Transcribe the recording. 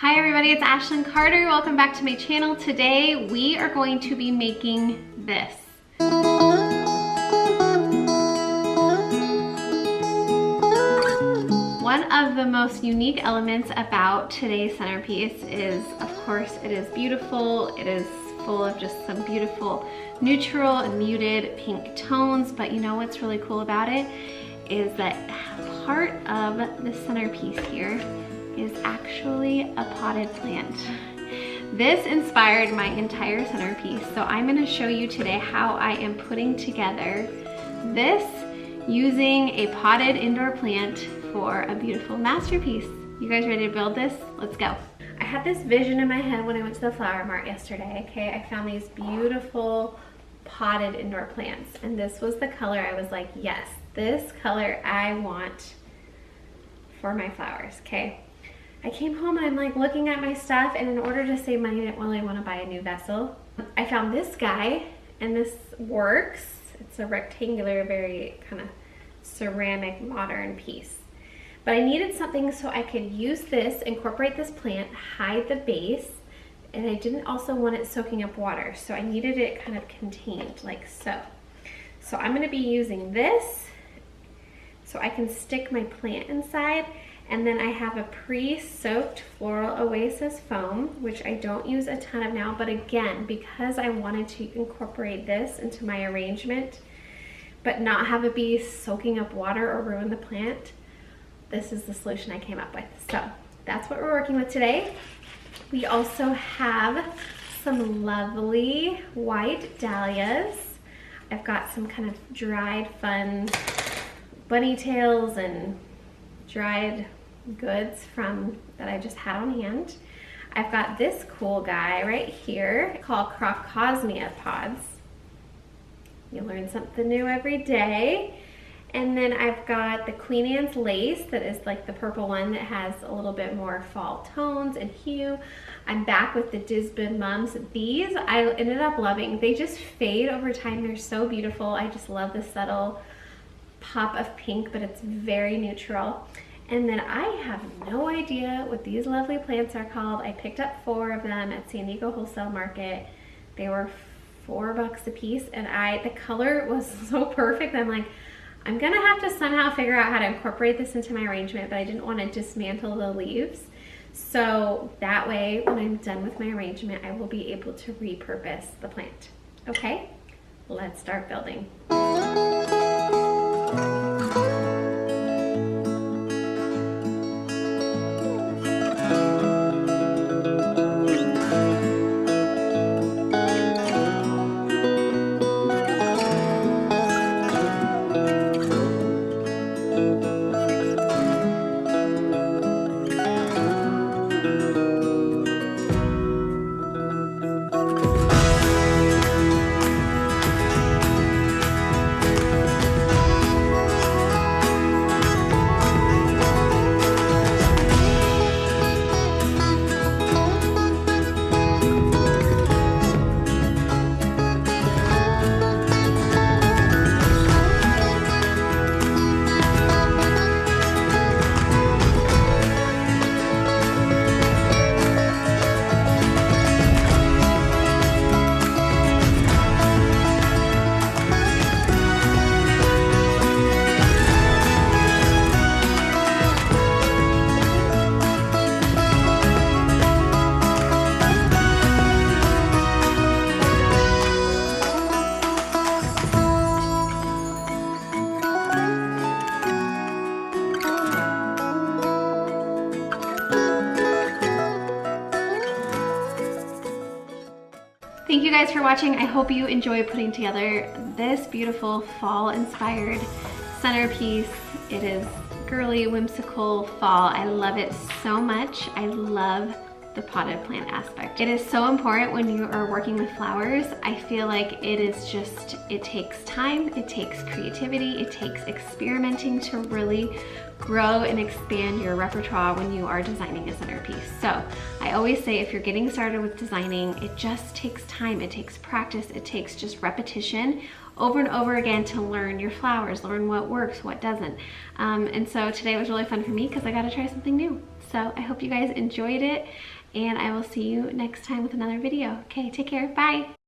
Hi everybody, it's Ashlyn Carter. Welcome back to my channel. Today we are going to be making this. One of the most unique elements about today's centerpiece is, of course, it is beautiful. It is full of just some beautiful neutral and muted pink tones, but you know what's really cool about it is that part of the centerpiece here is actually a potted plant. This inspired my entire centerpiece, so I'm going to show you today how I am putting together this using a potted indoor plant for a beautiful masterpiece. You guys ready to build this? Let's go. I had this vision in my head when I went to the flower mart yesterday, okay? I found these beautiful potted indoor plants, and this was the color. I was like, yes, this color I want for my flowers, okay? I came home and I'm like looking at my stuff, and in order to save money, I didn't really want to buy a new vessel. I found this guy, and this works. It's a rectangular, very kind of ceramic modern piece. But I needed something so I could use this, incorporate this plant, hide the base, and I didn't also want it soaking up water, so I needed it kind of contained, like so. So I'm going to be using this so I can stick my plant inside. And then I have a pre-soaked Floral Oasis foam, which I don't use a ton of now, but again, because I wanted to incorporate this into my arrangement, but not have it be soaking up water or ruin the plant, this is the solution I came up with. So that's what we're working with today. We also have some lovely white dahlias. I've got some kind of dried fun bunny tails and dried goods from that I just had on hand. I've got this cool guy right here called Crocosmia pods. You learn something new every day. And then I've got the Queen Anne's lace that is like the purple one that has a little bit more fall tones and hue. I'm back with the Disbin Mums. These I ended up loving. They just fade over time. They're so beautiful. I just love the subtle pop of pink, but it's very neutral. And then I have no idea what these lovely plants are called. I picked up 4 of them at San Diego Wholesale Market. They were $4 a piece, and the color was so perfect. I'm like, I'm gonna have to somehow figure out how to incorporate this into my arrangement, but I didn't want to dismantle the leaves. So that way, when I'm done with my arrangement, I will be able to repurpose the plant. Okay, let's start building. Thank you guys for watching. I hope you enjoy putting together this beautiful fall-inspired centerpiece. It is girly, whimsical fall. I love it so much. I love the potted plant aspect. It is so important when you are working with flowers. I feel like it takes time, it takes creativity, it takes experimenting to really grow and expand your repertoire when you are designing a centerpiece. So I always say if you're getting started with designing, it just takes time, it takes practice, it takes just repetition over and over again to learn your flowers, learn what works, what doesn't. And so today was really fun for me because I got to try something new. So I hope you guys enjoyed it, and I will see you next time with another video. Okay, take care, bye.